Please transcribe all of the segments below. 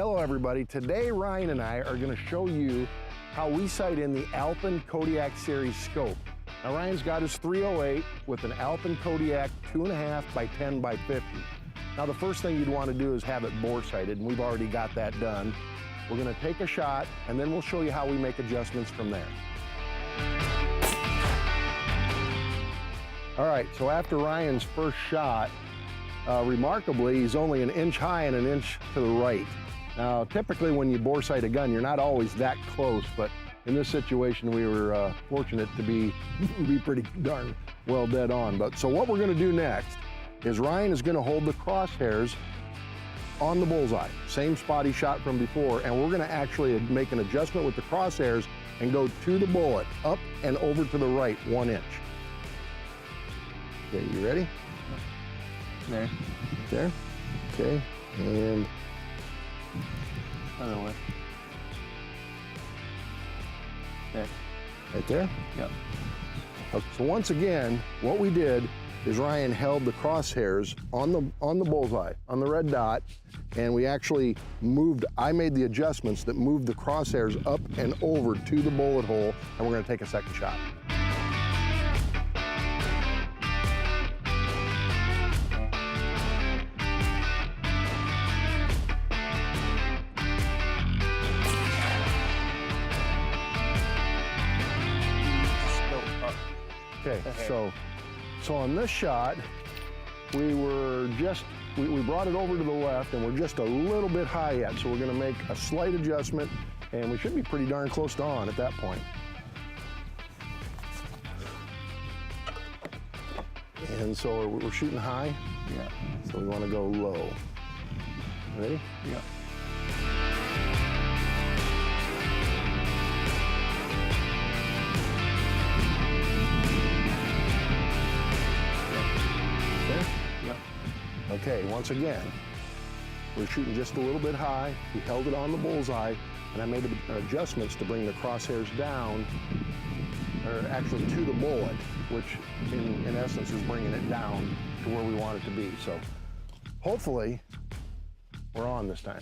Hello everybody, today Ryan and I are going to show you how we sight in the Alpen Kodiak Series scope. Now Ryan's got his 308 with an Alpen Kodiak 2.5 by 10 by 50. Now the first thing you'd want to do is have it bore sighted, and we've already got that done. We're going to take a shot and then we'll show you how we make adjustments from there. All right, so after Ryan's first shot, remarkably, he's only 1 inch high and 1 inch to the right. Now, typically when you bore sight a gun, you're not always that close, but in this situation, we were fortunate to be pretty darn well dead on. But so what we're gonna do next is Ryan is gonna hold the crosshairs on the bullseye, same spot he shot from before, and we're gonna actually make an adjustment with the crosshairs and go to the bullet, up and over to the right, 1 inch. Okay, you ready? There. There? Okay, and other way. There. right there? Yep. Okay, so once again, what we did is Ryan held the crosshairs on the bullseye, on the red dot, and we actually moved, I made the adjustments that moved the crosshairs up and over to the bullet hole, and we're gonna take a second shot. Okay, so on this shot, we brought it over to the left and we're just a little bit high yet, so we're gonna make a slight adjustment and we should be pretty darn close to on at that point. And so we're shooting high? Yeah. So we wanna go low. Ready? Yeah. Okay, once again, we're shooting just a little bit high. We held it on the bullseye, and I made adjustments to bring the crosshairs down, or actually to the bullet, which in essence is bringing it down to where we want it to be. So hopefully we're on this time.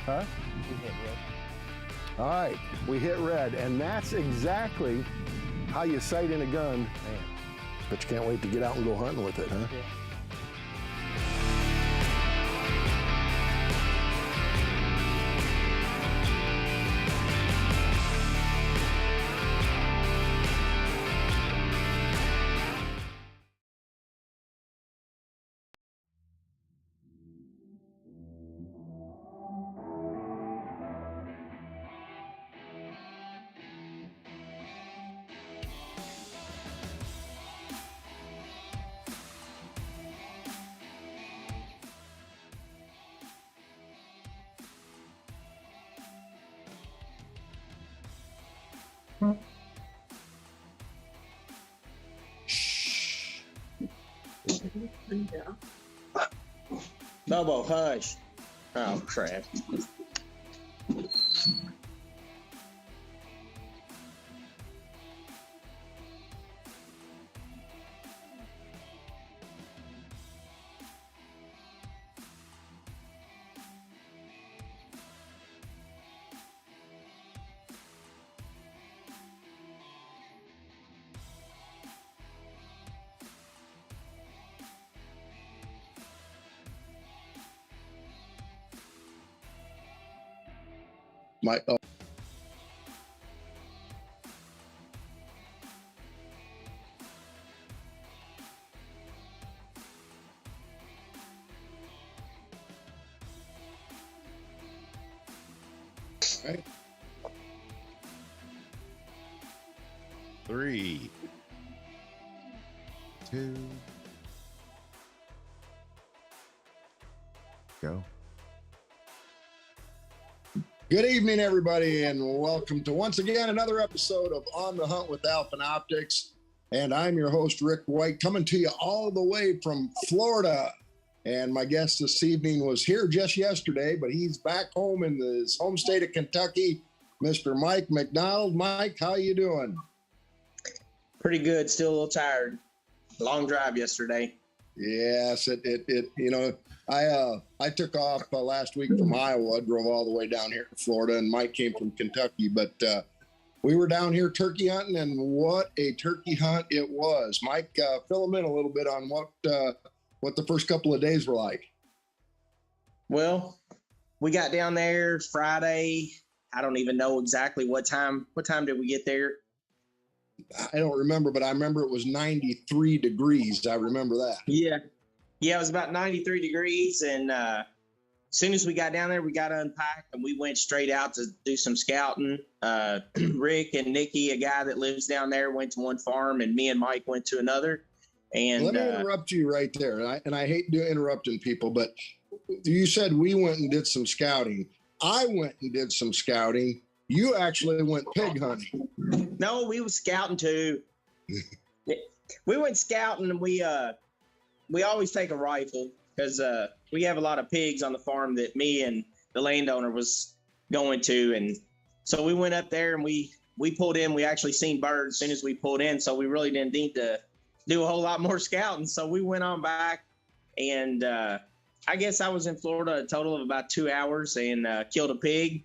Huh? We hit red. All right, we hit red, and that's exactly how you sight in a gun. Man, but you can't wait to get out and go hunting with it, huh? Yeah. Double hush. Oh, crap. Oh. Right. 3, 2, go. Good evening, everybody, and welcome to once again another episode of On the Hunt with Alpine Optics. And I'm your host, Rick White, coming to you all the way from Florida. And my guest this evening was here just yesterday, but he's back home in his home state of Kentucky, Mr. Mike McDonald. Mike, how you doing? Pretty good. Still a little tired. Long drive yesterday. Yes, I took off last week from Iowa, drove all the way down here to Florida, and Mike came from Kentucky. But we were down here turkey hunting, and what a turkey hunt it was. Mike, fill them in a little bit on what the first couple of days were like. Well, we got down there Friday. I don't even know exactly what time. What time did we get there? I don't remember, but I remember it was 93 degrees. I remember that. Yeah, it was about 93 degrees. And as soon as we got down there, we got unpacked and we went straight out to do some scouting. Rick and Nikki, a guy that lives down there, went to one farm, and me and Mike went to another. And let me interrupt you right there. And I hate interrupting people, but you said we went and did some scouting. I went and did some scouting. You actually went pig hunting. No, we were scouting too. We went scouting, and we always take a rifle because we have a lot of pigs on the farm that me and the landowner was going to. And so we went up there and we pulled in. We actually seen birds as soon as we pulled in. So we really didn't need to do a whole lot more scouting. So we went on back, and I guess I was in Florida a total of about 2 hours and killed a pig.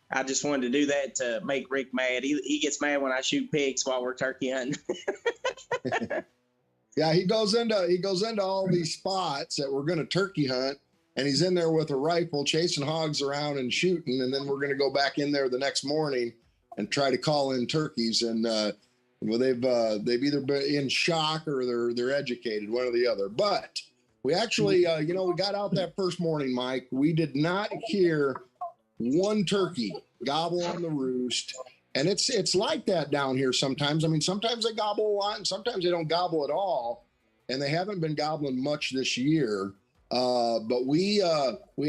I just wanted to do that to make Rick mad. He gets mad when I shoot pigs while we're turkey hunting. Yeah, he goes into all these spots that we're going to turkey hunt, and he's in there with a rifle chasing hogs around and shooting, and then we're going to go back in there the next morning and try to call in turkeys. And well, they've either been in shock or they're educated, one or the other. But we actually, we got out that first morning, Mike. We did not hear one turkey gobble on the roost. And it's like that down here sometimes. I mean, sometimes they gobble a lot and sometimes they don't gobble at all. And they haven't been gobbling much this year. But we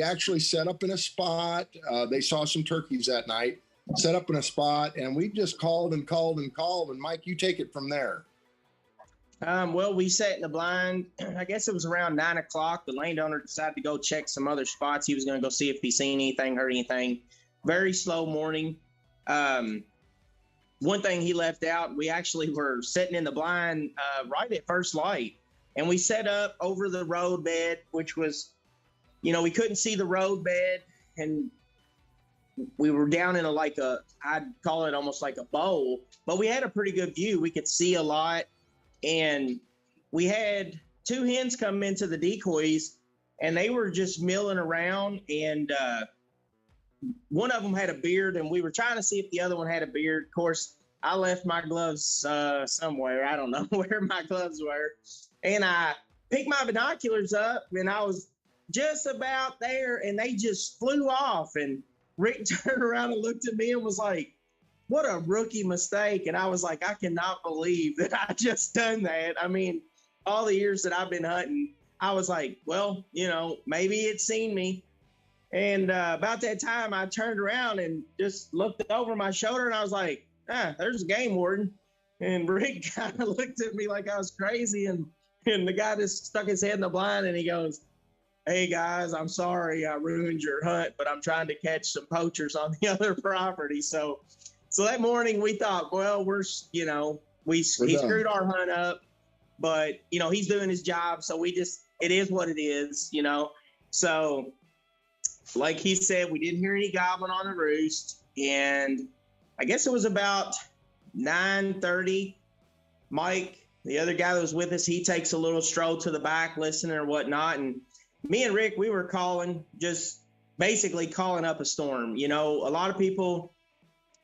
actually set up in a spot. They saw some turkeys that night, set up in a spot, and we just called and called and called. And Mike, you take it from there. Well, we sat in the blind. I guess it was around 9 o'clock. The landowner decided to go check some other spots. He was going to go see if he seen anything, heard anything. Very slow morning. One thing he left out, we actually were sitting in the blind right at first light. And we set up over the road bed, which was, we couldn't see the road bed. And we were down in I'd call it almost like a bowl. But we had a pretty good view. We could see a lot. And we had two hens come into the decoys, and they were just milling around. And one of them had a beard, and we were trying to see if the other one had a beard. Of course, I left my gloves somewhere. I don't know where my gloves were. And I picked my binoculars up, and I was just about there, and they just flew off. And Rick turned around and looked at me and was like, "What a rookie mistake." And I was like, I cannot believe that I just done that. I mean, all the years that I've been hunting, I was like, well, maybe it's seen me. And about that time, I turned around and just looked over my shoulder, and I was like, there's a game warden. And Rick kind of looked at me like I was crazy. And the guy just stuck his head in the blind, and he goes, "Hey, guys, I'm sorry I ruined your hunt, but I'm trying to catch some poachers on the other property." So that morning we thought, well, he screwed our hunt up, but he's doing his job. So it is what it is, So like he said, we didn't hear any gobbling on the roost. And I guess it was about 9:30. Mike, the other guy that was with us, he takes a little stroll to the back, listening or whatnot. And me and Rick, we were just basically calling up a storm. A lot of people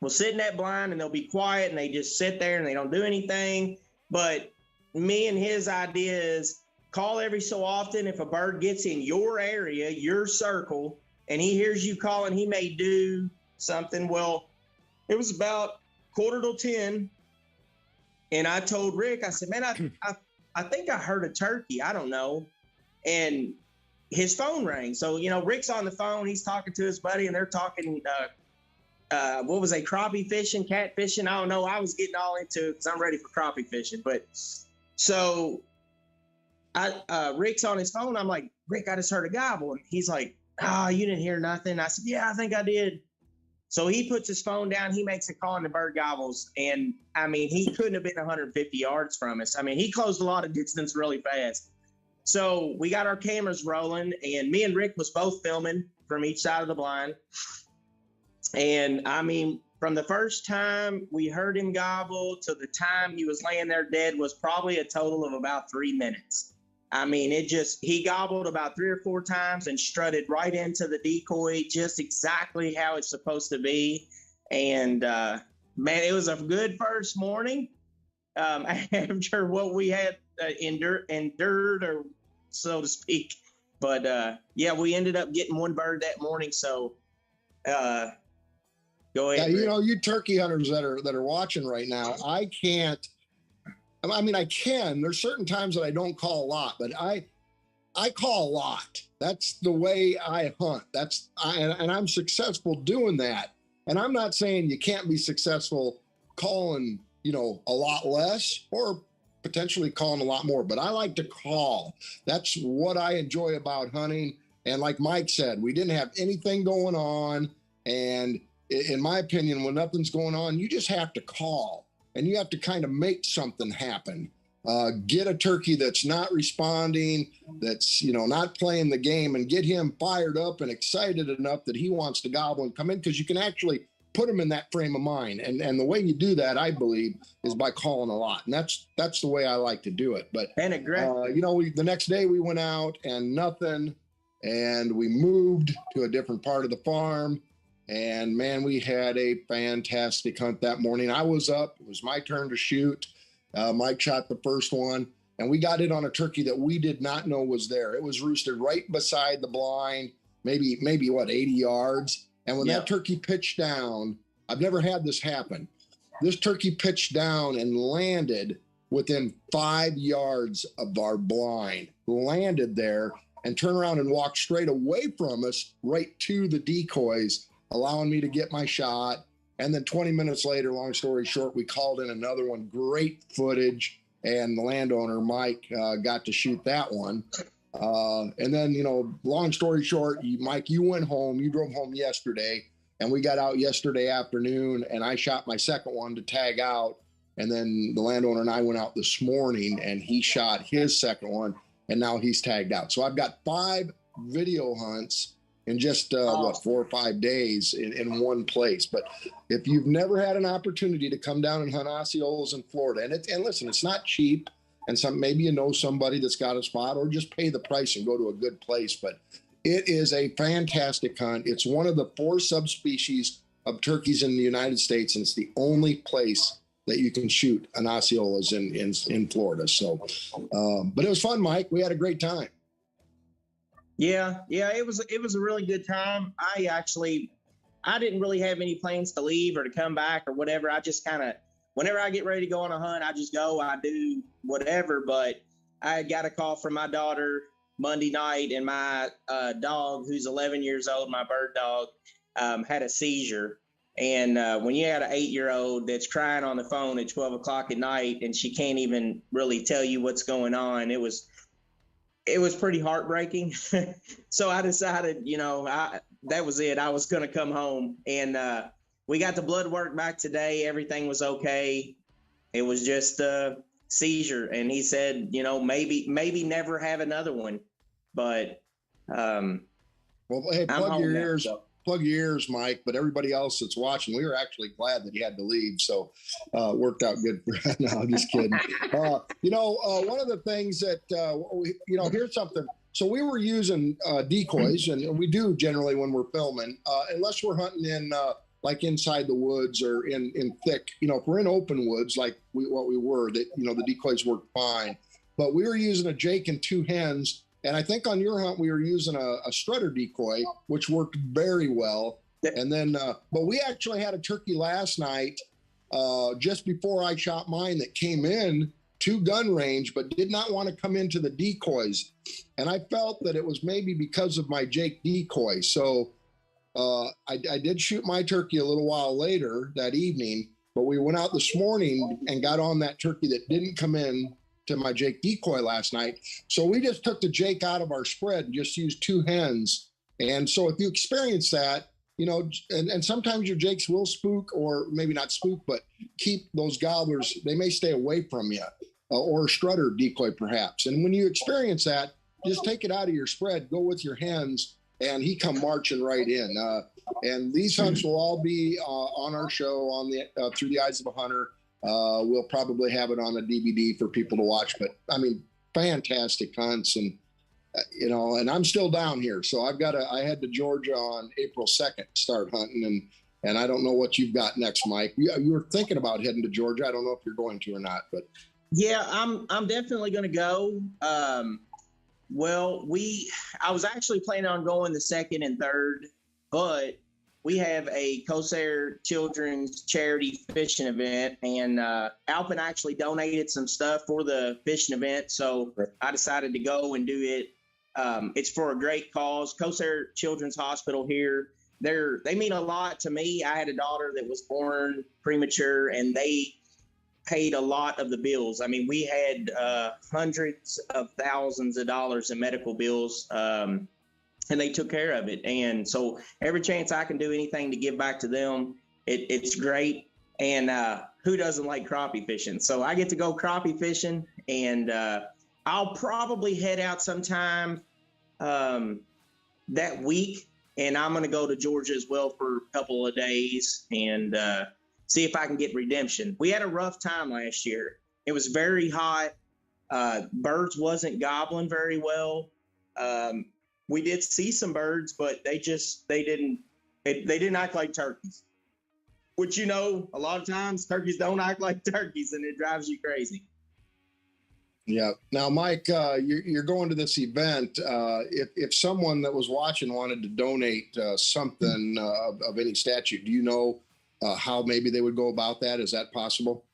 will sit in that blind and they'll be quiet and they just sit there and they don't do anything. But me and his idea is call every so often. If a bird gets in your area, your circle, and he hears you calling, he may do something. Well, it was about 9:45, and I told Rick, I said, "Man, I think I heard a turkey. I don't know." And his phone rang. So, Rick's on the phone. He's talking to his buddy, and they're talking what was they, crappie fishing, cat fishing? I don't know. I was getting all into it because I'm ready for crappie fishing. But so Rick's on his phone. I'm like, Rick, I just heard a gobble. And he's like, oh, you didn't hear nothing? I said, yeah, I think I did. So he puts his phone down. He makes a call and the bird gobbles. And, I mean, he couldn't have been 150 yards from us. I mean, he closed a lot of distance really fast. So we got our cameras rolling, and me and Rick was both filming from each side of the blind. And, I mean, from the first time we heard him gobble to the time he was laying there dead was probably a total of about 3 minutes. I mean, he gobbled about 3 or 4 times and strutted right into the decoy, just exactly how it's supposed to be. And, man, it was a good first morning after what we had endured, or so to speak. But, yeah, we ended up getting one bird that morning. So, go ahead. Yeah, you know, you turkey hunters that are watching right now, I can't. I mean, I can. There's certain times that I don't call a lot, but I call a lot. That's the way I hunt. And I'm successful doing that. And I'm not saying you can't be successful calling, you know, a lot less or potentially calling a lot more, but I like to call. That's what I enjoy about hunting. And like Mike said, we didn't have anything going on. And in my opinion, when nothing's going on, you just have to call. And you have to kind of make something happen. Get a turkey that's not responding, that's, you know, not playing the game, and get him fired up and excited enough that he wants to gobble and come in, because you can actually put him in that frame of mind. And the way you do that, I believe, is by calling a lot. And that's the way I like to do it. But, you know, the next day we went out and nothing, and we moved to a different part of the farm. And man, we had a fantastic hunt that morning. I was up. It was my turn to shoot. Mike shot the first one, and we got it on a turkey that we did not know was there. It was roosted right beside the blind, maybe what, 80 yards. And when that turkey pitched down, I've never had this happen. This turkey pitched down and landed within 5 yards of our blind, landed there and turned around and walked straight away from us right to the decoys, allowing me to get my shot. And then 20 minutes later, long story short, we called in another one. Great footage. And the landowner, Mike, got to shoot that one. And then, you know, long story short, Mike, you went home. You drove home yesterday. And we got out yesterday afternoon, and I shot my second one to tag out. And then the landowner and I went out this morning, and he shot his second one, and now he's tagged out. So I've got 5 video hunts in just 4 or 5 days in one place. But if you've never had an opportunity to come down and hunt Osceolas in Florida, and listen, it's not cheap, and maybe you know somebody that's got a spot, or just pay the price and go to a good place. But it is a fantastic hunt. It's one of the 4 subspecies of turkeys in the United States, and it's the only place that you can shoot an Osceolas in Florida. So, but it was fun, Mike. We had a great time. Yeah, it was a really good time. I didn't really have any plans to leave or to come back or whatever. I just kind of, whenever I get ready to go on a hunt, I just go, I do whatever. But I got a call from my daughter Monday night, and my dog, who's 11 years old, my bird dog, had a seizure. And when you had an 8-year-old that's crying on the phone at 12 o'clock at night and she can't even really tell you what's going on, it was pretty heartbreaking. So I decided, you know, that was it. I was going to come home, and we got the blood work back today. Everything was okay. It was just a seizure. And he said, you know, maybe never have another one, but, well, hey, plug your ears. Plug your ears, Mike, but everybody else that's watching, we were actually glad that he had to leave. So worked out good. No, I'm just kidding. You know, one of the things that, you know, here's something. So we were using decoys, and we do generally when we're filming, unless we're hunting in like inside the woods or in thick, you know, if we're in open woods, like what we were, that, you know, the decoys work fine. But we were using a Jake and 2 hens. And I think on your hunt, we were using a strutter decoy, which worked very well. And then, but we actually had a turkey last night, just before I shot mine, that came in to gun range, but did not want to come into the decoys. And I felt that it was maybe because of my Jake decoy. So I did shoot my turkey a little while later that evening, but we went out this morning and got on that turkey that didn't come in to my Jake decoy last night. So we just took the Jake out of our spread and just used 2 hens. And so if you experience that, you know, and sometimes your Jakes will spook, or maybe not spook, but keep those gobblers, they may stay away from you, or a strutter decoy perhaps. And when you experience that, just take it out of your spread, go with your hens, and he come marching right in. And these hunts will all be on our show on the Through the Eyes of a Hunter. We'll probably have it on a DVD for people to watch. But I mean, fantastic hunts, and you know, and I'm still down here, so I head to Georgia on April 2nd to start hunting, and I don't know what you've got next, Mike. You were thinking about heading to Georgia. I don't know if you're going to or not, but yeah, I'm definitely going to go. Well, I was actually planning on going the 2nd and 3rd, but we have a Corsair Children's charity fishing event, and Alpin actually donated some stuff for the fishing event, so I decided to go and do it. It's for a great cause. Corsair Children's Hospital here, they mean a lot to me. I had a daughter that was born premature, and they paid a lot of the bills. I mean, we had hundreds of thousands of dollars in medical bills, and they took care of it. And so every chance I can do anything to give back to them, it's great. And who doesn't like crappie fishing? So I get to go crappie fishing, and I'll probably head out sometime that week, and I'm going to go to Georgia as well for a couple of days and see if I can get redemption. We had a rough time last year. It was very hot. Birds wasn't gobbling very well. We did see some birds, but they didn't act like turkeys, which, you know, a lot of times turkeys don't act like turkeys, and it drives you crazy. Yeah. Now, Mike, you're going to this event. If someone that was watching wanted to donate something of any statute, do you know how maybe they would go about that? Is that possible?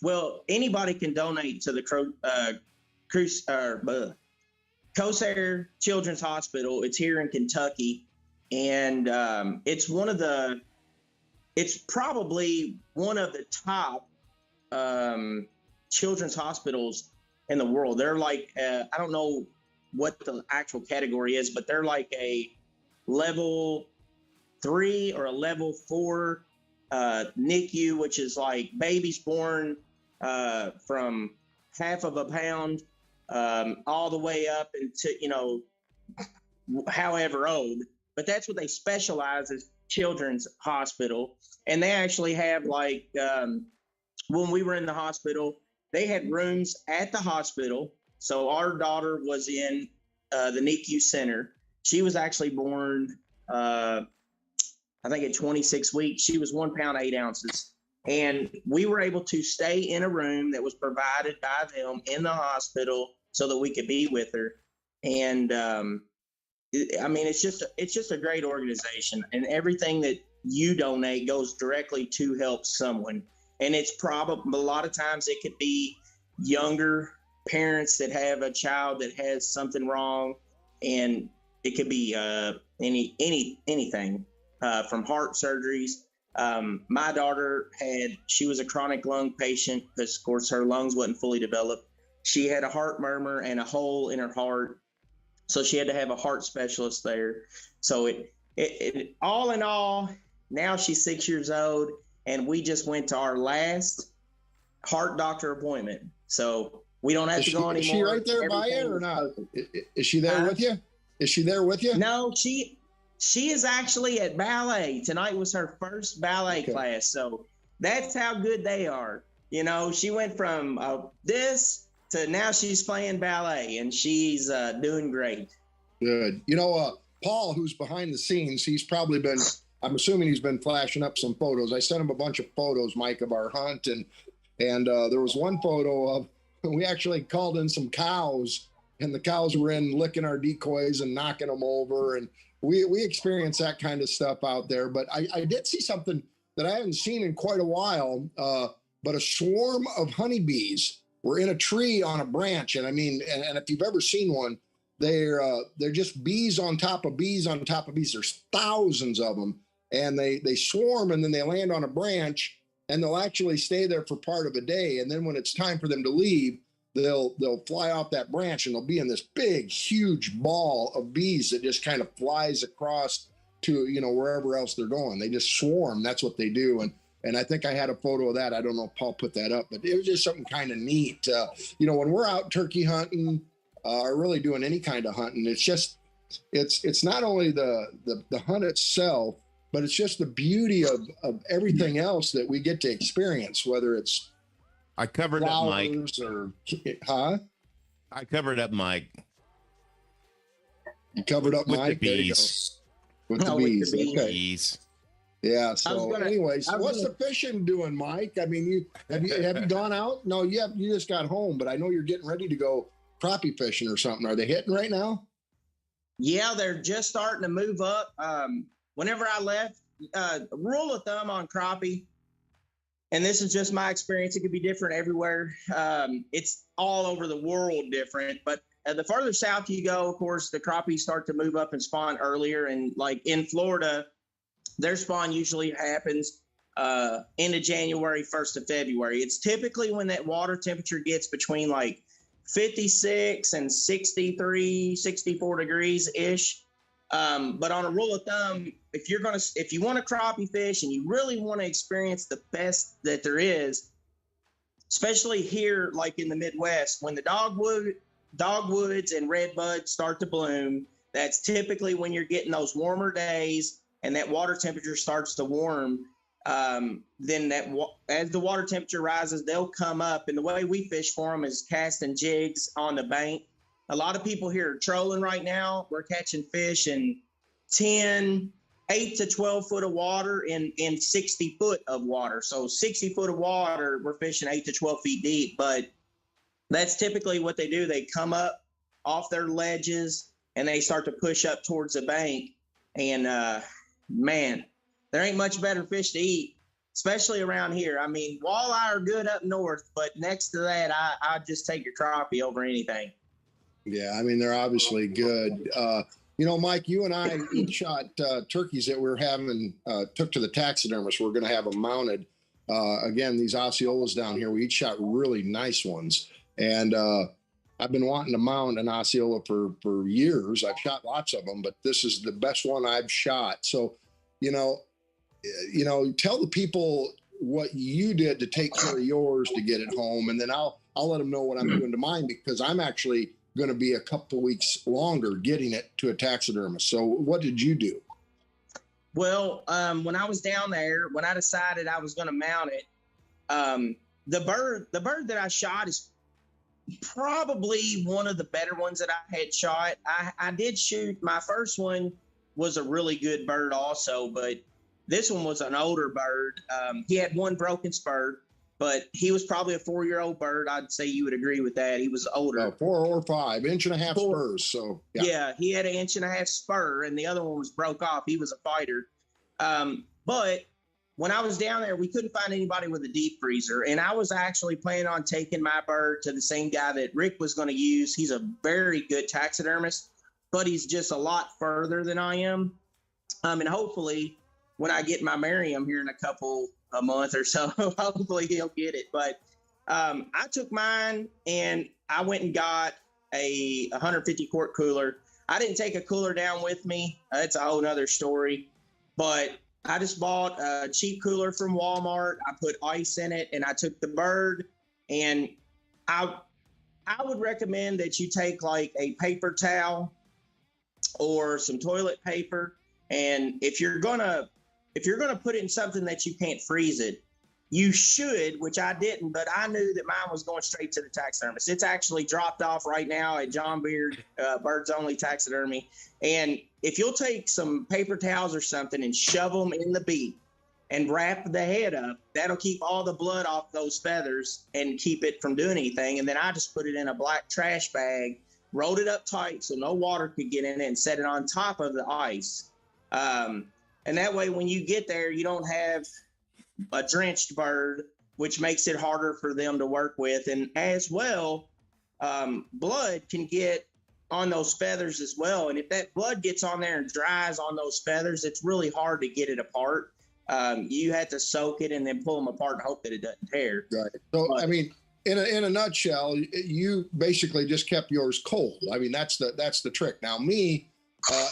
Well, anybody can donate to the Corsair Children's Hospital. It's here in Kentucky, and it's probably one of the top children's hospitals in the world. They're like, I don't know what the actual category is, but they're like a level 3 or a level 4 NICU, which is like babies born from half of a pound all the way up into, you know, however old. But that's what they specialize as children's hospital. And they actually have, like, when we were in the hospital, they had rooms at the hospital. So our daughter was in the NICU center. She was actually born, I think at 26 weeks. She was 1 pound, 8 ounces. And we were able to stay in a room that was provided by them in the hospital so that we could be with her. And I mean, it's just a great organization, and everything that you donate goes directly to help someone. And it's probably, a lot of times it could be younger parents that have a child that has something wrong, and it could be anything from heart surgeries. My daughter she was a chronic lung patient because, of course, her lungs wasn't fully developed. She had a heart murmur and a hole in her heart, so she had to have a heart specialist there. So it all in all, now she's 6 years old, and we just went to our last heart doctor appointment. So we don't have to go anymore. Is she right there by you or not? Is she there with you? Is she there with you? No, she is actually at ballet. Tonight was her first ballet class. So that's how good they are. You know, she went from this to now she's playing ballet, and she's doing great. Good. You know, Paul, who's behind the scenes, he's probably been, I'm assuming he's been flashing up some photos. I sent him a bunch of photos, Mike, of our hunt. And there was one photo of, we actually called in some cows, and the cows were in licking our decoys and knocking them over. And we experienced that kind of stuff out there. But I did see something that I haven't seen in quite a while, but a swarm of honeybees were in a tree on a branch. And I mean, and if you've ever seen one, they're just bees on top of bees on top of bees. There's thousands of them, and they swarm, and then they land on a branch, and they'll actually stay there for part of a day. And then when it's time for them to leave, they'll fly off that branch, and they'll be in this big, huge ball of bees that just kind of flies across to, wherever else they're going. They just swarm. That's what they do. And I think I had a photo of that. I don't know if Paul put that up, but it was just something kind of neat. When we're out turkey hunting, or really doing any kind of hunting, it's not only the hunt itself, but it's just the beauty of everything else that we get to experience, whether it's I covered up Mike. I covered up Mike. You covered up with Mike? The bees. With the bees. Okay. Bees. Yeah. So anyways, what's the fishing doing, Mike? I mean, have you gone out? No, you just got home, but I know you're getting ready to go crappie fishing or something. Are they hitting right now? Yeah, they're just starting to move up. Whenever I left, rule of thumb on crappie, and this is just my experience, it could be different everywhere. It's all over the world different, but the farther south you go, of course, the crappies start to move up and spawn earlier. And like in Florida, their spawn usually happens end of January, 1st of February. It's typically when that water temperature gets between like 56 and 63, 64 degrees ish. But on a rule of thumb, if you want to crappie fish and you really want to experience the best that there is, especially here, like in the Midwest, when the dogwoods and redbuds start to bloom, that's typically when you're getting those warmer days and that water temperature starts to warm. Then as the water temperature rises, they'll come up. And the way we fish for them is casting jigs on the bank. A lot of people here are trolling right now. We're catching fish in 8 to 12 foot of water in 60 foot of water. So 60 foot of water, we're fishing 8 to 12 feet deep. But that's typically what they do. They come up off their ledges and they start to push up towards the bank. And man, there ain't much better fish to eat, especially around here. I mean, walleye are good up north, but next to that, I'd just take your crappie over anything. Yeah, I mean, they're obviously good. Mike, you and I each shot turkeys that we were having, took to the taxidermist. We're going to have them mounted. Again, these Osceolas down here, we each shot really nice ones. And I've been wanting to mount an Osceola for years. I've shot lots of them, but this is the best one I've shot. So, tell the people what you did to take care of yours to get it home, and then I'll let them know what I'm doing to mine, because I'm actually going to be a couple weeks longer getting it to a taxidermist. So what did you do? Well, when I was down there, when I decided I was going to mount it, the bird that I shot is probably one of the better ones that I had shot. I did shoot, my first one was a really good bird also, but this one was an older bird. He had one broken spur, but he was probably a 4-year-old bird. I'd say you would agree with that. He was older. 4 or 5, inch and a half spurs. So yeah, he had an inch and a half spur, and the other one was broke off. He was a fighter. But when I was down there, we couldn't find anybody with a deep freezer, and I was actually planning on taking my bird to the same guy that Rick was going to use. He's a very good taxidermist, but he's just a lot further than I am. And hopefully when I get my Merriam here in a month or so, hopefully he'll get it. But I took mine and I went and got a 150 quart cooler. I didn't take a cooler down with me. It's a whole nother story. But I just bought a cheap cooler from Walmart. I put ice in it and I took the bird. And I would recommend that you take like a paper towel or some toilet paper. And if you're gonna put it in something that you can't freeze it, you should, which I didn't, but I knew that mine was going straight to the taxidermist. It's actually dropped off right now at John Beard Birds Only Taxidermy. And if you'll take some paper towels or something and shove them in the beak and wrap the head up, that'll keep all the blood off those feathers and keep it from doing anything. And then I just put it in a black trash bag, rolled it up tight so no water could get in it, and set it on top of the ice. And that way, when you get there, you don't have a drenched bird, which makes it harder for them to work with. And as well, blood can get on those feathers as well. And if that blood gets on there and dries on those feathers, it's really hard to get it apart. You have to soak it and then pull them apart and hope that it doesn't tear. Right. So, I mean, in a nutshell, you basically just kept yours cold. I mean, that's the trick. Now, me,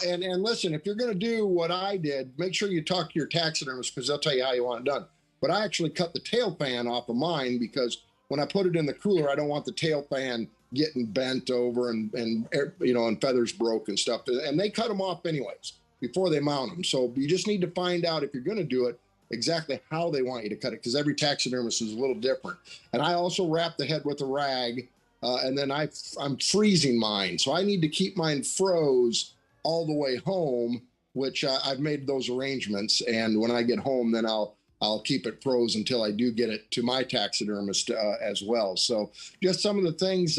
and listen, if you're going to do what I did, make sure you talk to your taxidermist because they'll tell you how you want it done. But I actually cut the tail fan off of mine because when I put it in the cooler, I don't want the tail fan getting bent over and feathers broke and stuff. And they cut them off anyways before they mount them. So you just need to find out if you're going to do it exactly how they want you to cut it because every taxidermist is a little different. And I also wrap the head with a rag and then I'm freezing mine. So I need to keep mine froze all the way home, which I've made those arrangements. And when I get home, then I'll keep it froze until I do get it to my taxidermist as well. So just some of the things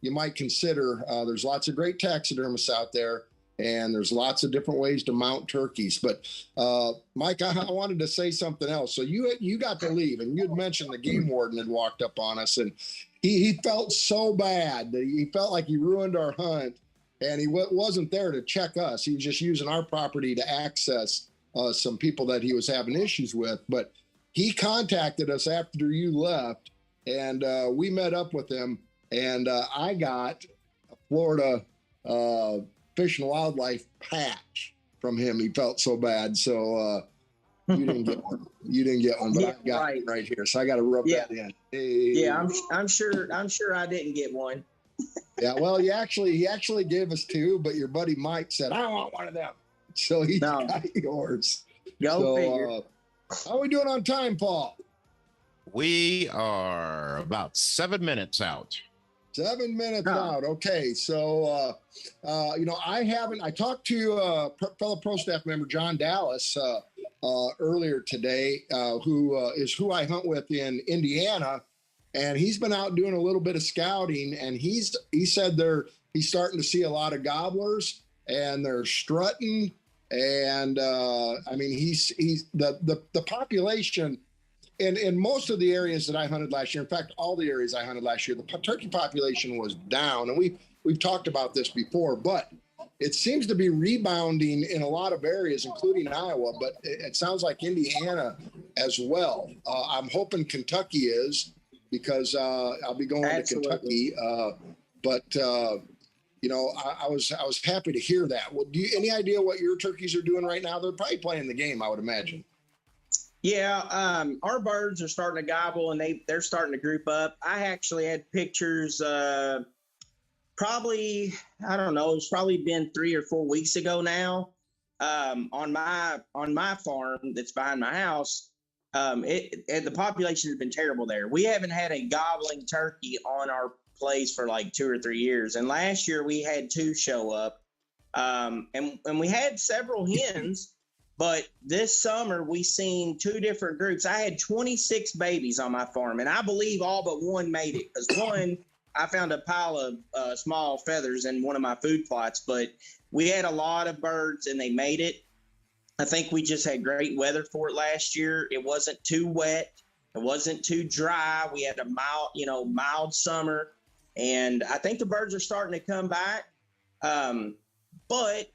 you might consider. There's lots of great taxidermists out there, and there's lots of different ways to mount turkeys. But Mike, I wanted to say something else. So you got to leave, and you had mentioned the game warden had walked up on us, and he felt so bad that he felt like he ruined our hunt, and he wasn't there to check us. He was just using our property to access some people that he was having issues with. But he contacted us after you left, and we met up with him, and I got a Florida Fish and Wildlife patch from him. He felt so bad. So you didn't get one. You didn't get one, but I got it right here. So I got to rub that in. Hey. Yeah, I'm sure I didn't get one. Yeah, well, he actually gave us two, but your buddy Mike said, I don't want one of them. So he got yours. Go figure. How are we doing on time, Paul? We are about 7 minutes out. 7 minutes out. Okay. So, I talked to fellow pro staff member, John Dallas, earlier today, who I hunt with in Indiana. And he's been out doing a little bit of scouting, and he said he's starting to see a lot of gobblers, and they're strutting. And he's the population in most of the areas that I hunted last year. In fact, all the areas I hunted last year, the turkey population was down, and we've talked about this before, but it seems to be rebounding in a lot of areas, including Iowa. But it sounds like Indiana as well. I'm hoping Kentucky is, because I'll be going to Kentucky. I was happy to hear that. Well, any idea what your turkeys are doing right now? They're probably playing the game, I would imagine. Yeah, our birds are starting to gobble, and they're starting to group up. I actually had pictures. Probably, I don't know. It's probably been 3 or 4 weeks ago now. On my farm that's behind my house. The population has been terrible there. We haven't had a gobbling turkey on our place for like 2 or 3 years. And last year we had 2 show up. And we had several hens, but this summer we seen 2 different groups. I had 26 babies on my farm, and I believe all but one made it, because one, I found a pile of small feathers in one of my food plots, but we had a lot of birds and they made it. I think we just had great weather for it last year. It wasn't too wet. It wasn't too dry. We had a mild summer, and I think the birds are starting to come back. But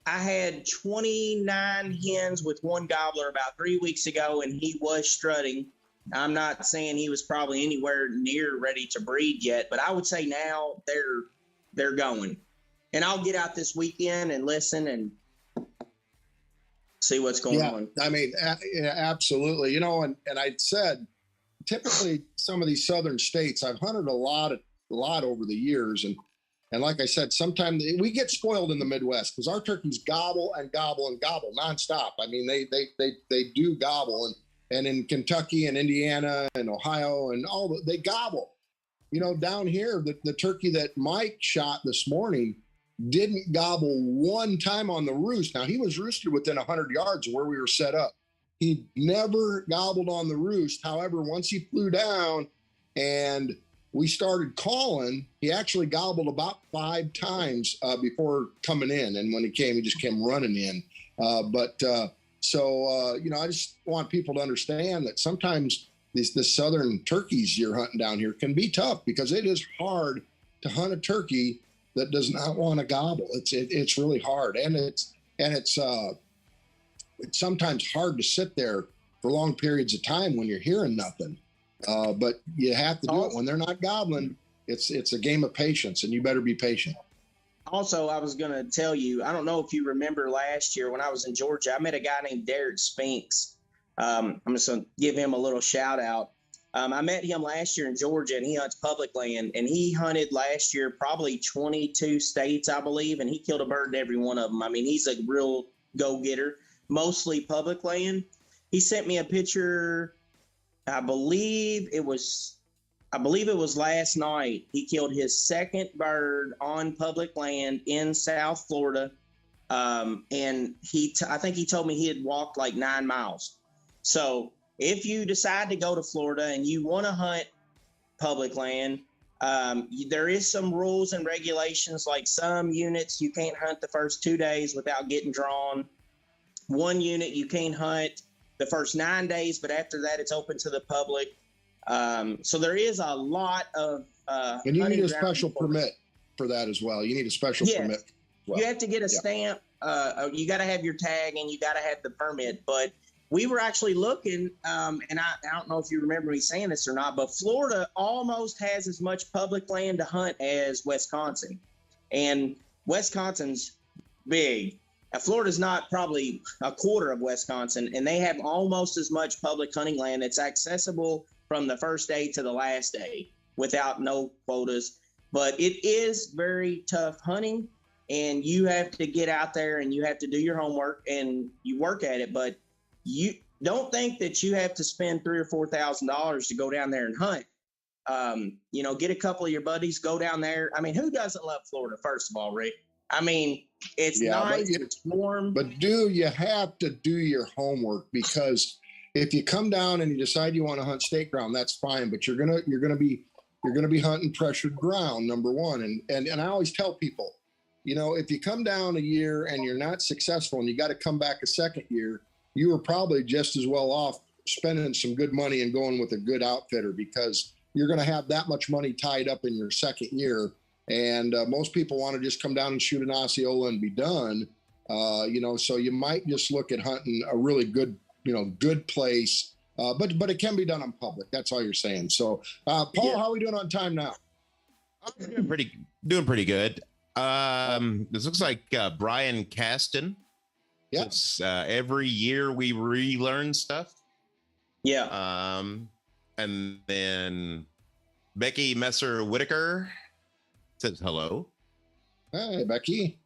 I had 29 hens with 1 gobbler about 3 weeks ago, and he was strutting. I'm not saying he was probably anywhere near ready to breed yet, but I would say now they're going. And I'll get out this weekend and listen and see what's going on. I mean, absolutely. And I said, typically some of these southern states, I've hunted a lot over the years. And like I said, sometimes we get spoiled in the Midwest because our turkeys gobble and gobble and gobble nonstop. I mean, they do gobble. And in Kentucky and Indiana and Ohio and they gobble. Down here, the turkey that Mike shot this morning didn't gobble one time on the roost. Now, he was roosted within 100 yards of where we were set up. He never gobbled on the roost. However, once he flew down and we started calling, he actually gobbled about 5 times before coming in. And when he came, he just came running in. I just want people to understand that sometimes the southern turkeys you're hunting down here can be tough, because it is hard to hunt a turkey that does not want to gobble. It's really hard, and it's sometimes hard to sit there for long periods of time when you're hearing nothing. But you have to do it when they're not gobbling. It's a game of patience, and you better be patient. Also, I was going to tell you, I don't know if you remember last year when I was in Georgia, I met a guy named Derrick Spinks. I'm just going to give him a little shout out. I met him last year in Georgia, and he hunts public land, and he hunted last year probably 22 states, I believe, and he killed a bird in every one of them. I mean, he's a real go-getter, mostly public land. He sent me a picture. I believe it was last night. He killed his second bird on public land in South Florida. And I think he told me he had walked like 9 miles. So if you decide to go to Florida and you want to hunt public land, there is some rules and regulations, like some units you can't hunt the first 2 days without getting drawn. One unit you can't hunt the first 9 days, but after that it's open to the public. So there is a lot of and you need a special permit for that as well. You need a special permit. Well. You have to get a stamp. You got to have your tag, and you got to have the permit. But we were actually looking, and I don't know if you remember me saying this or not, but Florida almost has as much public land to hunt as Wisconsin, and Wisconsin's big. Florida's not probably a quarter of Wisconsin, and they have almost as much public hunting land that's accessible from the first day to the last day without no quotas. But it is very tough hunting, and you have to get out there and you have to do your homework and you work at it. But you don't think that you have to spend $3,000 or $4,000 to go down there and hunt. Get a couple of your buddies, go down there. I mean, who doesn't love Florida, first of all, Rick? I mean, it's nice, it's warm. But you have to do your homework, because if you come down and you decide you want to hunt state ground, that's fine. But you're gonna be hunting pressured ground, number one. And I always tell people, if you come down a year and you're not successful and you got to come back a second year, you were probably just as well off spending some good money and going with a good outfitter, because you're going to have that much money tied up in your second year. And most people want to just come down and shoot an Osceola and be done. So you might just look at hunting a really good, good place. But it can be done on public. That's all you're saying. So, Paul, how are we doing on time now? I'm doing pretty good. This looks like Brian Caston. Yes. Every year we relearn stuff. Yeah. And then Becky Messer-Whitaker says hello. Hey, Becky.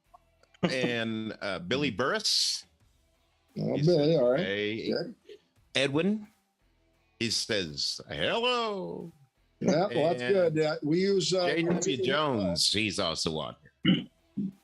And Billy Burris. Oh, Billy, all right. Hey, Edwin. He says hello. Yeah, well, that's good. Yeah, we use J.W. Jones. He's also on here.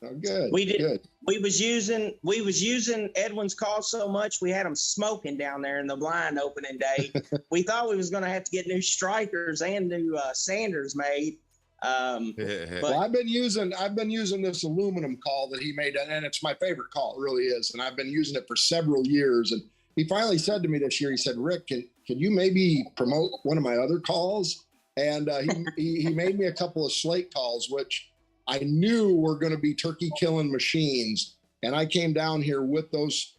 Oh, good. We did. Good. We was using Edwin's call so much we had him smoking down there in the blind opening day. We thought we was going to have to get new strikers and new sanders made. Well, I've been using this aluminum call that he made, and it's my favorite call. It really is, and I've been using it for several years. And he finally said to me this year, he said, "Rick, can you maybe promote one of my other calls?" And he made me a couple of slate calls, which I knew were going to be turkey killing machines. And I came down here with those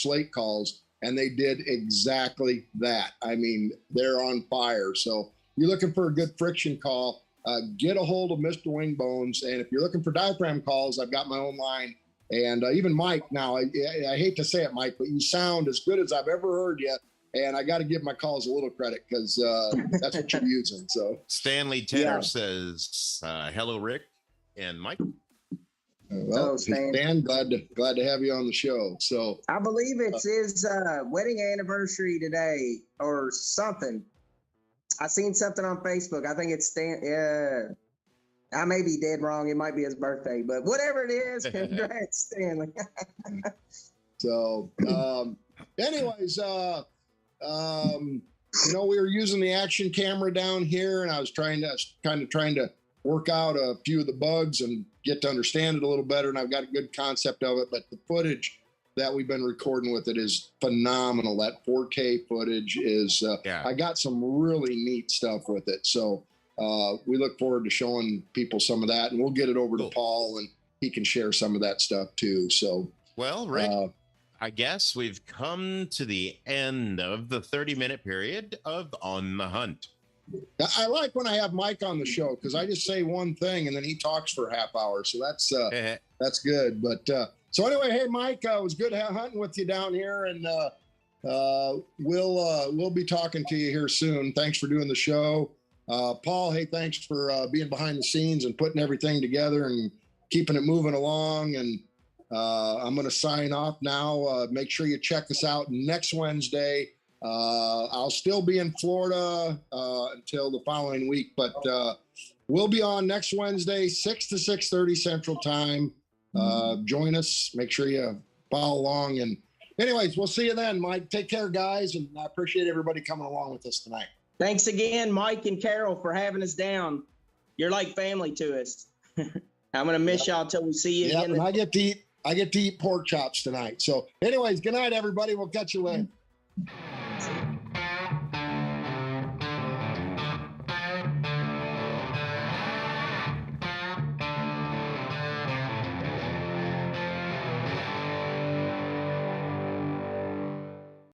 slate calls, and they did exactly that. I mean, they're on fire. So you're looking for a good friction call, get a hold of Mr. Wingbones. And if you're looking for diaphragm calls, I've got my own line. And even Mike, now, I hate to say it, Mike, but you sound as good as I've ever heard you. And I got to give my calls a little credit, because that's what you're using. So Stanley Tanner says, hello, Rick and Mike. Well, Stan, glad to have you on the show. So I believe it's his wedding anniversary today or something. I seen something on Facebook. I think it's Stan. I may be dead wrong. It might be his birthday, but whatever it is, congrats, Stanley. So, anyways, we were using the action camera down here, and I was trying to work out a few of the bugs and get to understand it a little better. And I've got a good concept of it, but the footage that we've been recording with it is phenomenal. That 4K footage is, I got some really neat stuff with it. So we look forward to showing people some of that, and we'll get it over Cool. to Paul, and he can share some of that stuff too. So, Well, Rick, I guess we've come to the end of the 30-minute period of On the Hunt. I like when I have Mike on the show because I just say one thing and then he talks for a half hour. So that's good. But so anyway, hey Mike, it was good hunting with you down here, and we'll be talking to you here soon. Thanks for doing the show, Paul. Hey, thanks for being behind the scenes and putting everything together and keeping it moving along. And I'm going to sign off now. Make sure you check us out next Wednesday. I'll still be in Florida until the following week, but we'll be on next Wednesday, 6 to 6:30 Central Time. Join us. Make sure you follow along. And anyways, we'll see you then, Mike. Take care, guys, and I appreciate everybody coming along with us tonight. Thanks again, Mike and Carol, for having us down. You're like family to us. I'm gonna miss y'all till we see you again. And I get to eat pork chops tonight. So anyways, good night, everybody. We'll catch you later.